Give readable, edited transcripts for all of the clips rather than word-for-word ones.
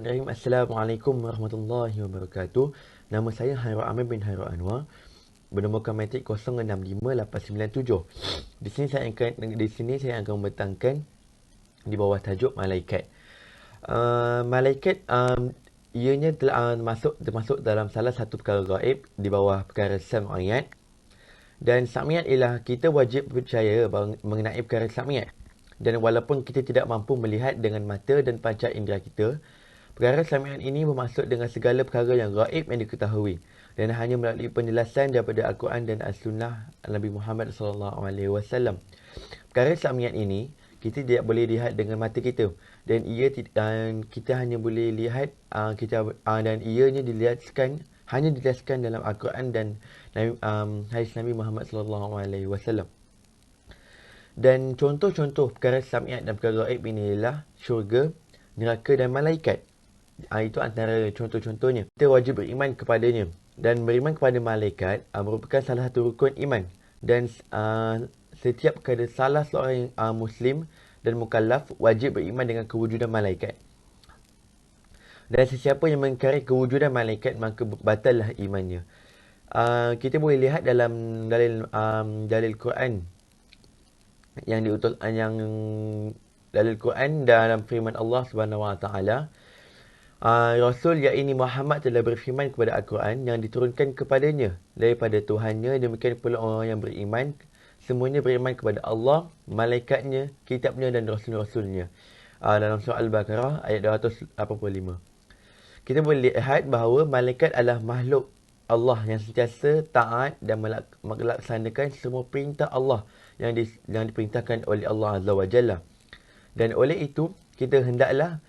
Bismillahirrahmanirrahim. Assalamualaikum warahmatullahi wabarakatuh. Nama saya Hairul Amir bin Hairul Anwar. Bernombor matrik 065897. Di sini saya akan membentangkan di bawah tajuk malaikat. Malaikat ianya telah termasuk dalam salah satu perkara gaib di bawah perkara sam'iyat. Dan sam'iyat ialah kita wajib percaya mengenai perkara sam'iyat. Dan walaupun kita tidak mampu melihat dengan mata dan panca indera kita, perkara sam'iyat ini bermaksud dengan segala perkara yang gaib yang diketahui dan hanya melalui penjelasan daripada Al-Quran dan As-Sunnah Nabi Muhammad SAW. Perkara sam'iyat ini kita tidak boleh lihat dengan mata kita dan kita hanya boleh lihat dan ianya hanya dijelaskan dalam Al-Quran dan hadis Nabi Muhammad SAW. Dan contoh-contoh perkara sam'iyat dan perkara gaib ini ialah syurga, neraka dan malaikat. Itu antara contoh-contohnya. Kita wajib beriman kepadanya. Dan beriman kepada malaikat merupakan salah satu rukun iman. Dan setiap salah seorang Muslim dan mukallaf wajib beriman dengan kewujudan malaikat. Dan sesiapa yang mengingkari kewujudan malaikat, maka batallah imannya. Kita boleh lihat dalam dalil Quran yang dalil Quran dalam firman Allah Subhanahu Wa Taala, Rasul yakni Muhammad telah berfirman kepada Al-Quran yang diturunkan kepadanya daripada Tuhannya, demikian pula orang yang beriman semuanya beriman kepada Allah, malaikatnya, kitabnya dan rasul-rasulnya. Dalam surah Al-Baqarah ayat 285. Kita boleh lihat bahawa malaikat adalah makhluk Allah yang sentiasa taat dan melaksanakan semua perintah Allah yang diperintahkan oleh Allah Azza wa Jalla. Dan oleh itu, kita hendaklah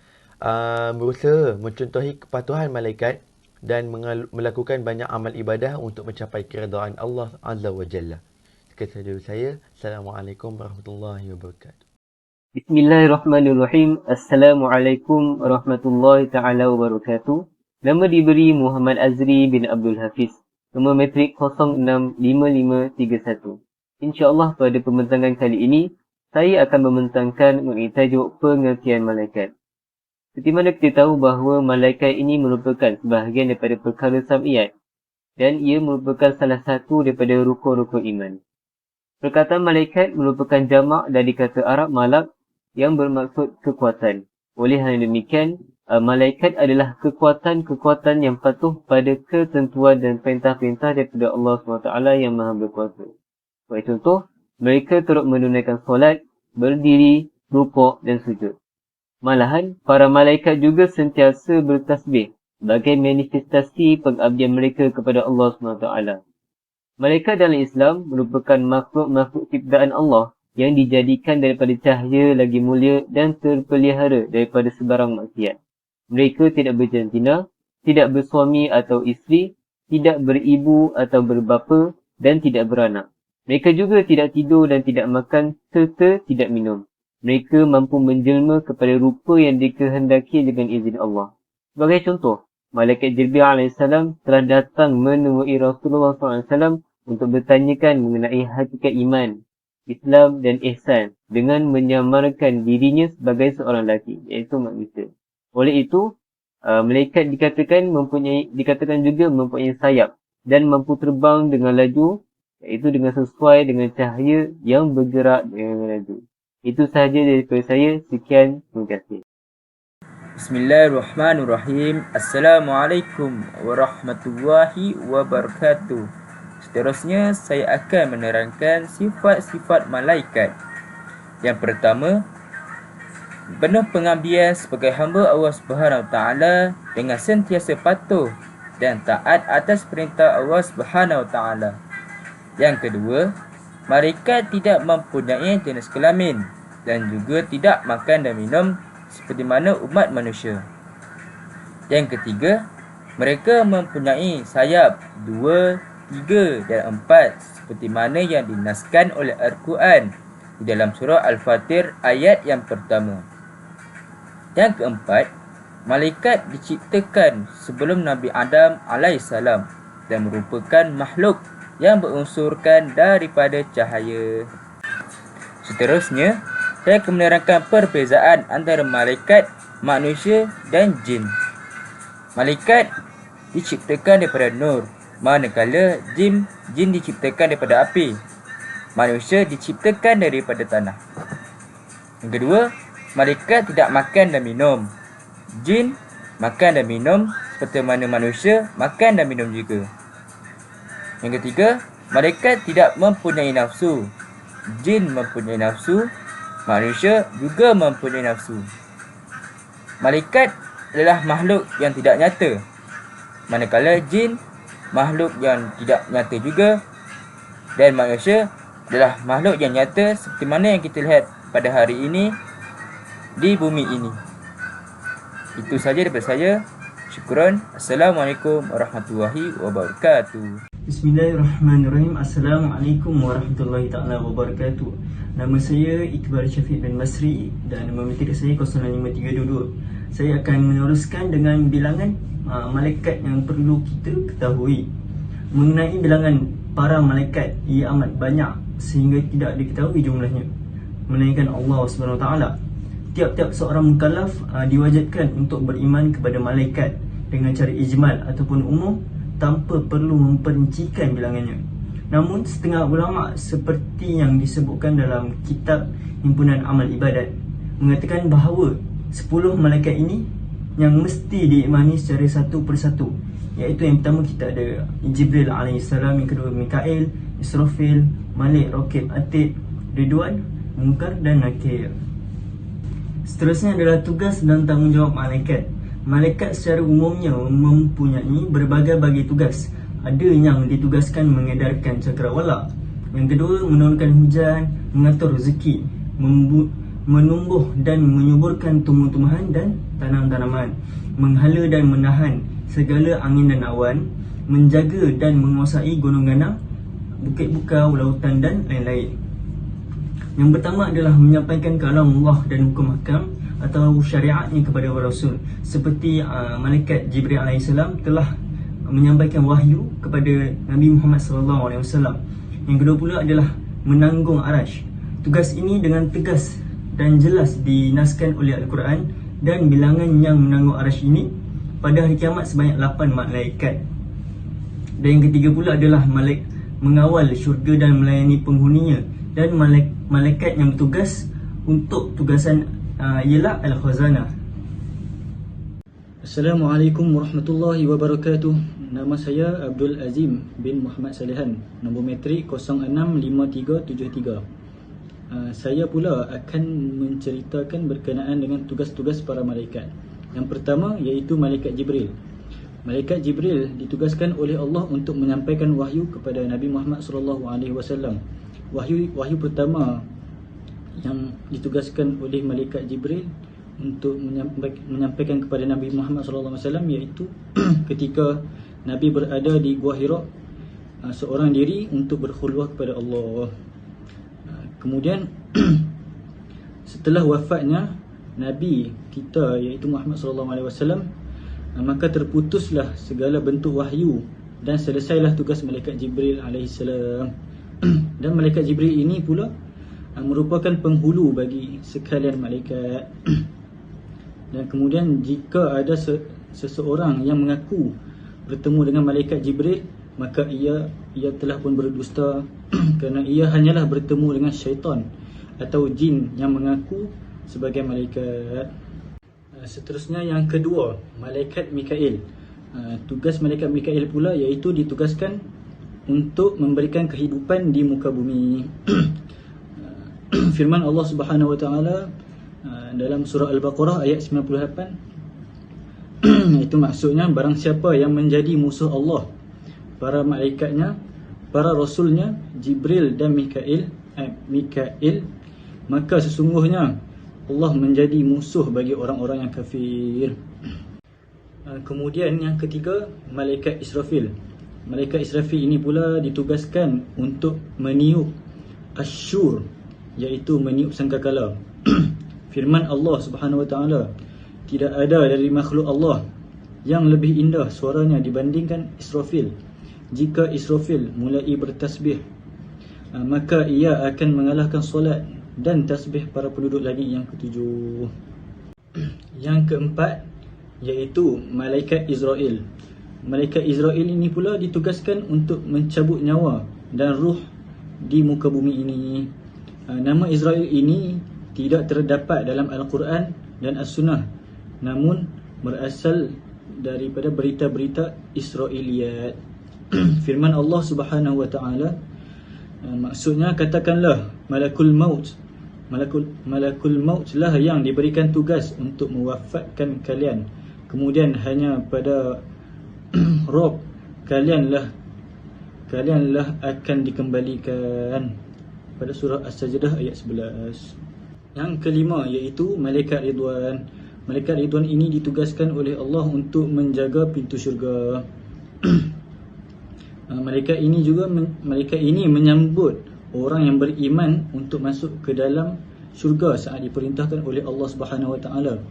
berusaha mencontohi kepatuhan malaikat dan melakukan banyak amal ibadah untuk mencapai keredaan Allah Azza wa Jalla. Sekian sahaja saya. Assalamualaikum warahmatullahi wabarakatuh. Bismillahirrahmanirrahim. Assalamualaikum warahmatullahi ta'ala wabarakatuh. Nama diberi Muhammad Azri bin Abdul Hafiz. Nombor matrik 065531. InsyaAllah pada pembentangan kali ini, saya akan membentangkan mengenai tajuk pengertian malaikat. Seperti mana kita tahu bahawa malaikat ini merupakan sebahagian daripada perkara sam'iyat dan ia merupakan salah satu daripada rukun-rukun iman. Perkataan malaikat merupakan jamak dari kata Arab malak yang bermaksud kekuatan. Oleh hal demikian, malaikat adalah kekuatan-kekuatan yang patuh pada ketentuan dan perintah-perintah daripada Allah SWT yang maha berkuasa. Sebagai contoh, mereka turut menunaikan solat, berdiri, rukuk dan sujud. Malahan, para malaikat juga sentiasa bertasbih sebagai manifestasi pengabdian mereka kepada Allah SWT. Malaikat dalam Islam merupakan makhluk-makhluk ciptaan Allah yang dijadikan daripada cahaya lagi mulia dan terpelihara daripada sebarang maksiat. Mereka tidak berjantina, tidak bersuami atau isteri, tidak beribu atau berbapa dan tidak beranak. Mereka juga tidak tidur dan tidak makan serta tidak minum. Mereka mampu menjelma kepada rupa yang dikehendaki dengan izin Allah. Sebagai contoh, Malaikat Jibril AS telah datang menemui Rasulullah SAW untuk bertanyakan mengenai hakikat iman, Islam dan ihsan dengan menyamarkan dirinya sebagai seorang lelaki, iaitu manusia. Oleh itu, malaikat dikatakan juga mempunyai sayap dan mampu terbang dengan laju, iaitu dengan sesuai dengan cahaya yang bergerak dengan laju. Itu sahaja daripada saya. Sekian, terima kasih. Bismillahirrahmanirrahim. Assalamualaikum warahmatullahi wabarakatuh. Seterusnya, saya akan menerangkan sifat-sifat malaikat. Yang pertama, penuh pengabdian sebagai hamba Allah Subhanahu Taala dengan sentiasa patuh dan taat atas perintah Allah Subhanahu Taala. Yang kedua, malaikat tidak mempunyai jenis kelamin dan juga tidak makan dan minum seperti mana umat manusia. Yang ketiga, mereka mempunyai sayap 2, 3 dan 4 seperti mana yang dinaskan oleh Al-Quran di dalam surah Al-Fatir ayat yang pertama. Yang keempat, malaikat diciptakan sebelum Nabi Adam AS dan merupakan makhluk yang berunsurkan daripada cahaya. Seterusnya, saya akan menerangkan perbezaan antara malaikat, manusia dan jin. malaikat diciptakan daripada nur, manakala jin diciptakan daripada api, manusia diciptakan daripada tanah. Yang kedua, malaikat tidak makan dan minum. Jin makan dan minum seperti mana manusia makan dan minum juga. Yang ketiga, malaikat tidak mempunyai nafsu. Jin mempunyai nafsu, manusia juga mempunyai nafsu. Malaikat adalah makhluk yang tidak nyata, manakala jin makhluk yang tidak nyata juga, dan manusia adalah makhluk yang nyata seperti mana yang kita lihat pada hari ini di bumi ini. Itu saja daripada saya. Syukran. Assalamualaikum warahmatullahi wabarakatuh. Bismillahirrahmanirrahim. Assalamualaikum warahmatullahi ta'ala wabarakatuh. Nama saya Iqbal Syafiq bin Masri dan nombor metrik saya 05322. Saya akan meneruskan dengan bilangan malaikat yang perlu kita ketahui. Mengenai bilangan para malaikat, ia amat banyak sehingga tidak diketahui jumlahnya, melainkan Allah SWT. Tiap-tiap seorang mukallaf diwajibkan untuk beriman kepada malaikat dengan cara ijmal ataupun umum, tanpa perlu memperincikan bilangannya. Namun setengah ulama seperti yang disebutkan dalam kitab Himpunan Amal Ibadat mengatakan bahawa 10 malaikat ini yang mesti diimani secara satu persatu, iaitu yang pertama kita ada Jibril AS, yang kedua Mikail, Israfil, Malik, Raqib, Atid, Ridwan, Munkar dan Nakir. Seterusnya adalah tugas dan tanggungjawab malaikat. Malaikat secara umumnya mempunyai berbagai-bagai tugas. Ada yang ditugaskan mengedarkan cakrawala, yang kedua menurunkan hujan, mengatur rezeki, menumbuh dan menyuburkan tumbuh-tumbuhan dan tanam-tanaman, menghala dan menahan segala angin dan awan, menjaga dan menguasai gunung ganang, bukit bukau, lautan dan lain-lain. Yang pertama adalah menyampaikan kalam Allah dan hukum hakam atau syariatnya kepada Rasul, seperti malaikat Jibril AS telah menyampaikan wahyu kepada Nabi Muhammad SAW. Yang kedua pula adalah menanggung arash. Tugas ini dengan tegas dan jelas dinaskan oleh Al-Quran, dan bilangan yang menanggung arash ini pada hari kiamat sebanyak 8 malaikat. Dan yang ketiga pula adalah mengawal syurga dan melayani penghuninya, dan malaikat yang bertugas untuk tugasan ialah Al-Khazanah. Assalamualaikum warahmatullahi wabarakatuh. Nama saya Abdul Azim bin Muhammad Salihan, nombor metrik 065373. Saya pula akan menceritakan berkenaan dengan tugas-tugas para malaikat. Yang pertama iaitu malaikat Jibril. Malaikat Jibril ditugaskan oleh Allah untuk menyampaikan wahyu kepada Nabi Muhammad SAW. Wahyu pertama yang ditugaskan oleh malaikat Jibril untuk menyampaikan kepada Nabi Muhammad SAW iaitu ketika Nabi berada di Gua Hira seorang diri untuk berkhulwah kepada Allah. Kemudian setelah wafatnya Nabi kita iaitu Muhammad SAW, maka terputuslah segala bentuk wahyu dan selesailah tugas malaikat Jibril AS. Dan malaikat Jibril ini pula merupakan penghulu bagi sekalian malaikat. Dan kemudian jika ada seseorang yang mengaku bertemu dengan malaikat Jibril, maka ia telah pun berdusta kerana ia hanyalah bertemu dengan syaitan atau jin yang mengaku sebagai malaikat. Seterusnya yang kedua, malaikat Mikail. Tugas malaikat Mikail pula iaitu ditugaskan untuk memberikan kehidupan di muka bumi. Firman Allah Subhanahu Wa Taala dalam surah Al-Baqarah ayat 98, itu maksudnya barang siapa yang menjadi musuh Allah, para malaikatnya, para rasulnya Jibril dan Mikail, maka sesungguhnya Allah menjadi musuh bagi orang-orang yang kafir. Kemudian yang ketiga, malaikat Israfil. Malaikat Israfil ini pula ditugaskan untuk meniup asyur, iaitu meniup sangkakala. Firman Allah Subhanahu Wa Taala, tidak ada dari makhluk Allah yang lebih indah suaranya dibandingkan Israfil. Jika Israfil mulai bertasbih, maka ia akan mengalahkan solat dan tasbih para penduduk langit yang ketujuh. Yang keempat, iaitu malaikat Israel. Malaikat Israel ini pula ditugaskan untuk mencabut nyawa dan ruh di muka bumi ini. Nama Israel ini tidak terdapat dalam Al-Quran dan As-Sunnah, namun berasal daripada berita-berita Israiliyat. Firman Allah Subhanahu wa taala, maksudnya katakanlah malakul maut. Malakul maut lah yang diberikan tugas untuk mewafatkan kalian. Kemudian hanya pada Rob kalianlah akan dikembalikan. Pada surah As-Sajdah ayat 11. Yang kelima iaitu malaikat Ridwan. Malaikat Ridwan ini ditugaskan oleh Allah untuk menjaga pintu syurga. Malaikat ini menyambut orang yang beriman untuk masuk ke dalam syurga saat diperintahkan oleh Allah Subhanahu Wa Taala.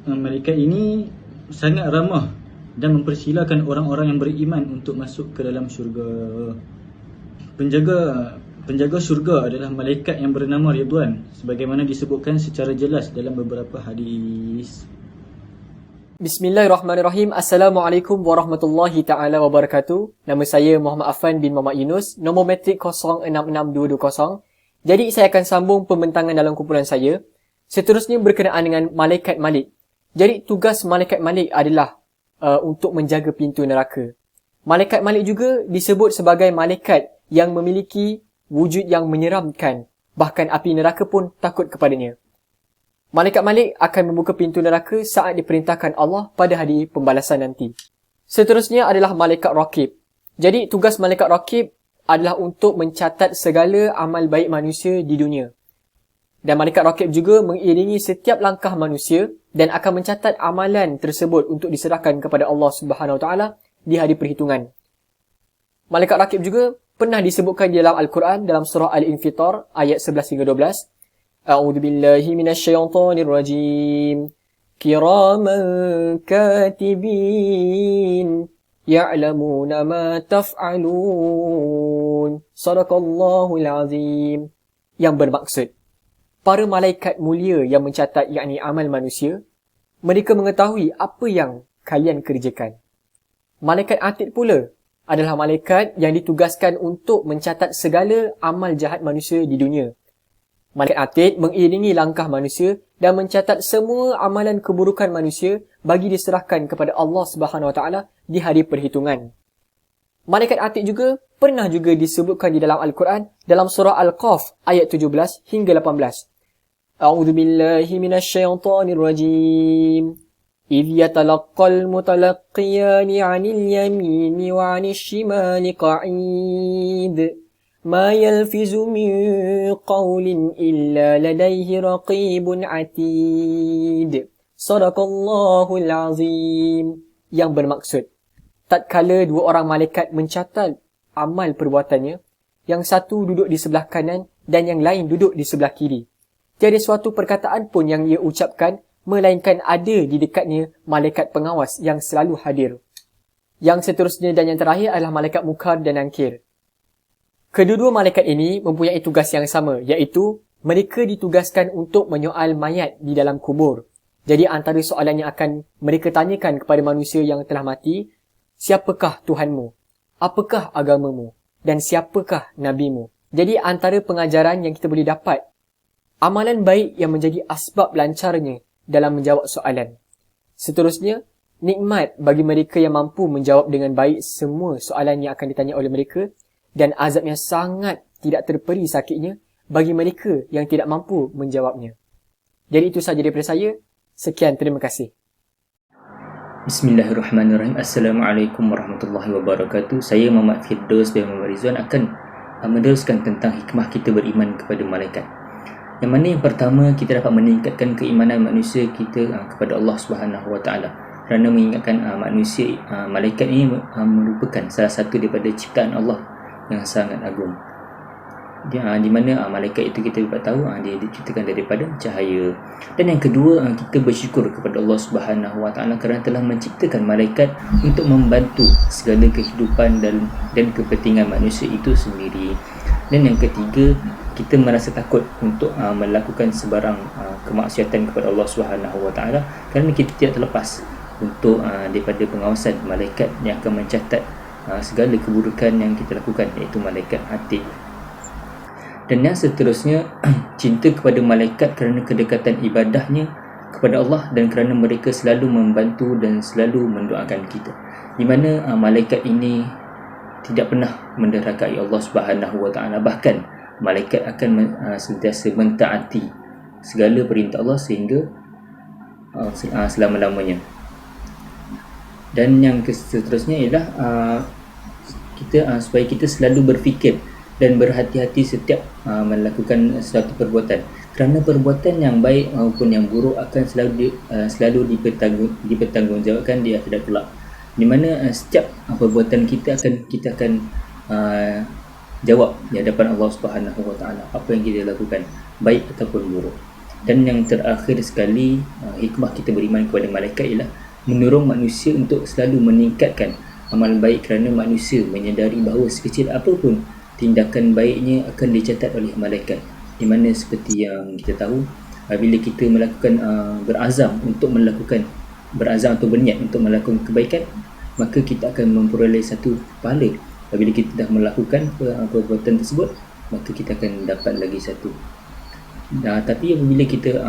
Malaikat ini sangat ramah dan mempersilakan orang-orang yang beriman untuk masuk ke dalam syurga. Penjaga syurga adalah malaikat yang bernama Ridwan, sebagaimana disebutkan secara jelas dalam beberapa hadis. Bismillahirrahmanirrahim. Assalamualaikum warahmatullahi ta'ala wabarakatuh. Nama saya Muhammad Affan bin Muhammad Yunus, nombor metrik 066220. Jadi saya akan sambung pembentangan dalam kumpulan saya. Seterusnya berkenaan dengan malaikat Malik. Jadi tugas malaikat Malik adalah untuk menjaga pintu neraka. Malaikat Malik juga disebut sebagai malaikat yang memiliki wujud yang menyeramkan. Bahkan api neraka pun takut kepadanya. Malaikat Malik akan membuka pintu neraka saat diperintahkan Allah pada hari pembalasan nanti. Seterusnya adalah malaikat Raqib. Jadi tugas malaikat Raqib adalah untuk mencatat segala amal baik manusia di dunia. Dan malaikat Raqib juga mengiringi setiap langkah manusia dan akan mencatat amalan tersebut untuk diserahkan kepada Allah Subhanahu Wa Taala di hari perhitungan. Malaikat Raqib juga pernah disebutkan di dalam Al-Quran dalam surah Al-Infitar ayat 11 hingga 12. A'udzu billahi minasyaitonir rajim. Kiraman katibin ya'lamuna ma taf'alun. Sadaqallahul azim. Yang bermaksud, para malaikat mulia yang mencatat yakni amal manusia, mereka mengetahui apa yang kalian kerjakan. Malaikat Atid pula adalah malaikat yang ditugaskan untuk mencatat segala amal jahat manusia di dunia. Malaikat Atid mengiringi langkah manusia dan mencatat semua amalan keburukan manusia bagi diserahkan kepada Allah Subhanahu Wa Taala di hari perhitungan. Malaikat Atid juga pernah juga disebutkan di dalam Al-Quran dalam surah Al-Qaf ayat 17 hingga 18. A'udzu billahi minasyaitonir rajim. إذ يتلقى المتلقيان عن اليمين وعن الشمال قعيد ما يلفظ من قول إلا لديه رقيب عتيد صدق الله العظيم. Yang bermaksud, tatkala dua orang malaikat mencatat amal perbuatannya, yang satu duduk di sebelah kanan dan yang lain duduk di sebelah kiri, tiada suatu perkataan pun yang ia ucapkan melainkan ada di dekatnya malaikat pengawas yang selalu hadir. Yang seterusnya dan yang terakhir adalah malaikat Munkar dan Nakir. Kedua-dua malaikat ini mempunyai tugas yang sama, iaitu mereka ditugaskan untuk menyoal mayat di dalam kubur. Jadi antara soalan yang akan mereka tanyakan kepada manusia yang telah mati, siapakah Tuhanmu? Apakah agamamu? Dan siapakah nabimu? Jadi antara pengajaran yang kita boleh dapat, amalan baik yang menjadi asbab lancarnya dalam menjawab soalan. Seterusnya, nikmat bagi mereka yang mampu menjawab dengan baik semua soalan yang akan ditanya oleh mereka, dan azab yang sangat tidak terperi sakitnya bagi mereka yang tidak mampu menjawabnya. Jadi itu sahaja daripada saya. Sekian, terima kasih. Bismillahirrahmanirrahim. Assalamualaikum warahmatullahi wabarakatuh. Saya Muhammad Firdaus bin Muhammad Rizwan akan meneruskan tentang hikmah kita beriman kepada malaikat. Yang mana yang pertama, kita dapat meningkatkan keimanan manusia kita kepada Allah Subhanahu Wa Taala. Kerana mengingatkan manusia, malaikat ini merupakan salah satu daripada ciptaan Allah yang sangat agung. Di mana malaikat itu kita dapat tahu dia diciptakan daripada cahaya. Dan yang kedua, kita bersyukur kepada Allah Subhanahu Wa Taala kerana telah menciptakan malaikat untuk membantu segala kehidupan dan kepentingan manusia itu sendiri. Dan yang ketiga, kita merasa takut untuk melakukan sebarang kemaksiatan kepada Allah Subhanahu Wa Taala kerana kita tidak terlepas untuk daripada pengawasan malaikat yang akan mencatat segala keburukan yang kita lakukan, iaitu malaikat hatib. Dan yang seterusnya, cinta kepada malaikat kerana kedekatan ibadahnya kepada Allah dan kerana mereka selalu membantu dan selalu mendoakan kita, di mana malaikat ini tidak pernah menderakai Allah Subhanahu Wa Taala. Bahkan malaikat akan sentiasa mentaati segala perintah Allah sehingga selama-lamanya. Dan yang seterusnya ialah supaya kita selalu berfikir dan berhati-hati setiap melakukan suatu perbuatan, kerana perbuatan yang baik maupun yang buruk akan selalu dipertanggungjawabkan di akhirat kelak, di mana setiap perbuatan kita akan jawab di hadapan Allah Subhanahu Wa Taala apa yang kita lakukan, baik ataupun buruk. Dan yang terakhir sekali, hikmah kita beriman kepada malaikat ialah mendorong manusia untuk selalu meningkatkan amal baik, kerana manusia menyedari bahawa sekecil apapun tindakan baiknya akan dicatat oleh malaikat, di mana seperti yang kita tahu, bila kita melakukan berazam atau berniat untuk melakukan kebaikan, maka kita akan memperoleh satu pahala. Bila kita dah melakukan perbuatan tersebut, maka kita akan dapat lagi satu. Tapi apabila kita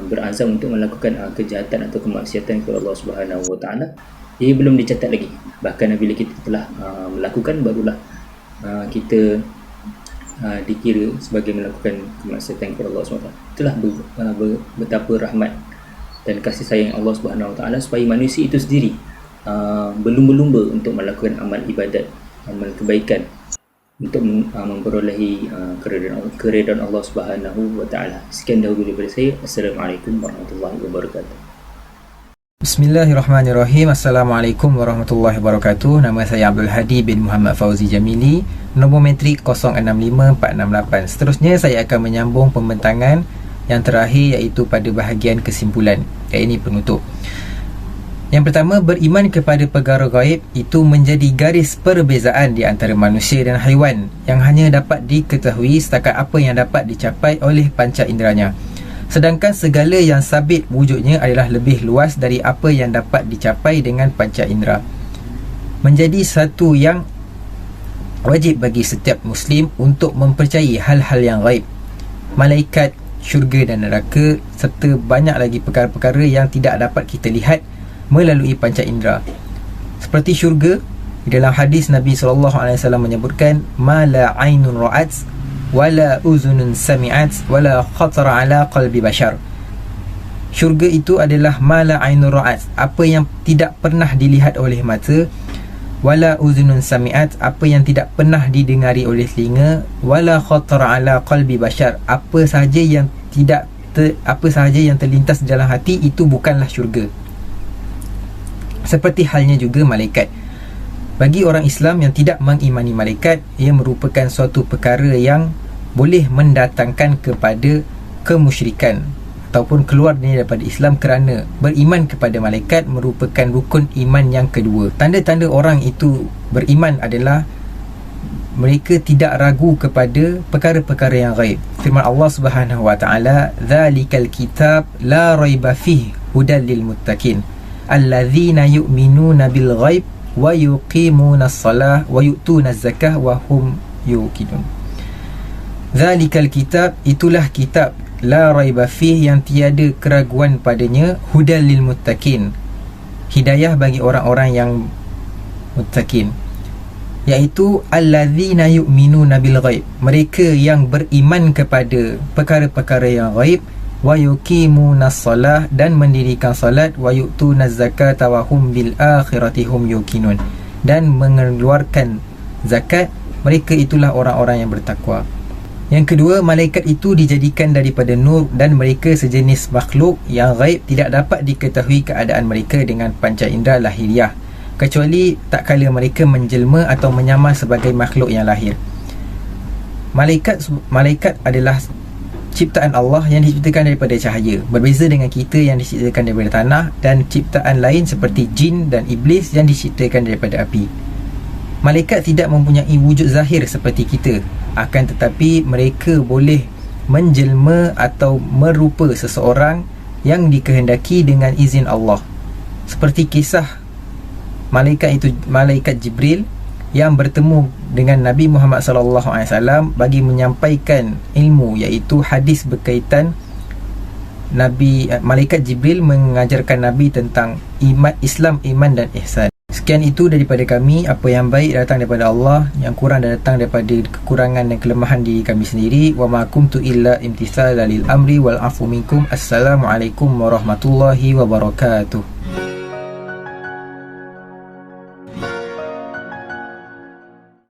berazam untuk melakukan kejahatan atau kemaksiatan kepada Allah Subhanahu Wa Taala, ia belum dicatat lagi. Bahkan bila kita telah melakukan, barulah kita dikira sebagai melakukan kemaksiatan kepada Allah SWT. Itulah betapa rahmat dan kasih sayang Allah Subhanahu Wa Taala supaya manusia itu sendiri berlumba-lumba untuk melakukan amal ibadat, amal kebaikan, untuk memperolehi keredaan Allah Subhanahu Wa Taala. Sekian dahulu daripada saya. Assalamualaikum warahmatullahi wabarakatuh. Bismillahirrahmanirrahim. Assalamualaikum warahmatullahi wabarakatuh. Nama saya Abdul Hadi bin Muhammad Fauzi Jamili, nombor metrik 065468. Seterusnya saya akan menyambung pembentangan yang terakhir, iaitu pada bahagian kesimpulan, ini penutup. Yang pertama, beriman kepada perkara gaib itu menjadi garis perbezaan di antara manusia dan haiwan yang hanya dapat diketahui setakat apa yang dapat dicapai oleh panca inderanya. Sedangkan segala yang sabit wujudnya adalah lebih luas dari apa yang dapat dicapai dengan panca indera. Menjadi satu yang wajib bagi setiap Muslim untuk mempercayai hal-hal yang gaib, malaikat, syurga dan neraka, serta banyak lagi perkara-perkara yang tidak dapat kita lihat melalui panca indera. Seperti syurga, di dalam hadis Nabi SAW menyebutkan, ma la ainun ra'at wala uzunun sami'at wala khatara ala qalbi bashar. Syurga itu adalah ma la ainun ra'at, apa yang tidak pernah dilihat oleh mata, wala uzunun sami'at, apa yang tidak pernah didengari oleh telinga, wala khatara ala qalbi bashar, apa sahaja yang terlintas dalam hati, itu bukanlah syurga. Seperti halnya juga malaikat. Bagi orang Islam yang tidak mengimani malaikat, ia merupakan suatu perkara yang boleh mendatangkan kepada kemusyrikan ataupun keluar daripada Islam, kerana beriman kepada malaikat merupakan rukun iman yang kedua. Tanda-tanda orang itu beriman adalah mereka tidak ragu kepada perkara-perkara yang gaib. Firman Allah Subhanahu Wa Taala, "Dzalikal kitab la raiba fihi hudal lil muttaqin alladzina yu'minuna bil ghaib wa yuqimuna as-salah wa yu'tuna az-zakah wa hum yuqinun." Dzalikal kitab, itulah kitab, la raiba fih, yang tiada keraguan padanya, hudal lil muttaqin, hidayah bagi orang-orang yang muttaqin, iaitu alladzina yu'minuna bil ghaib, mereka yang beriman kepada perkara-perkara yang gaib, wa yuqimuna as-salah, dan mendirikan salat, wa yu'tuna az-zakata wa hum bil akhirati hum yuqinun, dan mengeluarkan zakat, mereka itulah orang-orang yang bertakwa. Yang kedua, malaikat itu dijadikan daripada nur dan mereka sejenis makhluk yang gaib, tidak dapat diketahui keadaan mereka dengan panca indera lahiriah, kecuali tak kala mereka menjelma atau menyamar sebagai makhluk yang lahir. Malaikat adalah ciptaan Allah yang diciptakan daripada cahaya, berbeza dengan kita yang diciptakan daripada tanah, dan ciptaan lain seperti jin dan iblis yang diciptakan daripada api. Malaikat tidak mempunyai wujud zahir seperti kita. akan tetapi mereka boleh menjelma atau merupa seseorang yang dikehendaki dengan izin Allah. Seperti kisah malaikat Jibril yang bertemu dengan Nabi Muhammad SAW bagi menyampaikan ilmu, iaitu hadis berkaitan malaikat Jibril mengajarkan Nabi tentang Islam, iman dan ihsan. Sekian itu daripada kami. Apa yang baik datang daripada Allah, yang kurang datang daripada kekurangan dan kelemahan diri kami sendiri. Wa ma kuntu illa imtithala lil amri wal afu minkum. Assalamualaikum warahmatullahi wabarakatuh.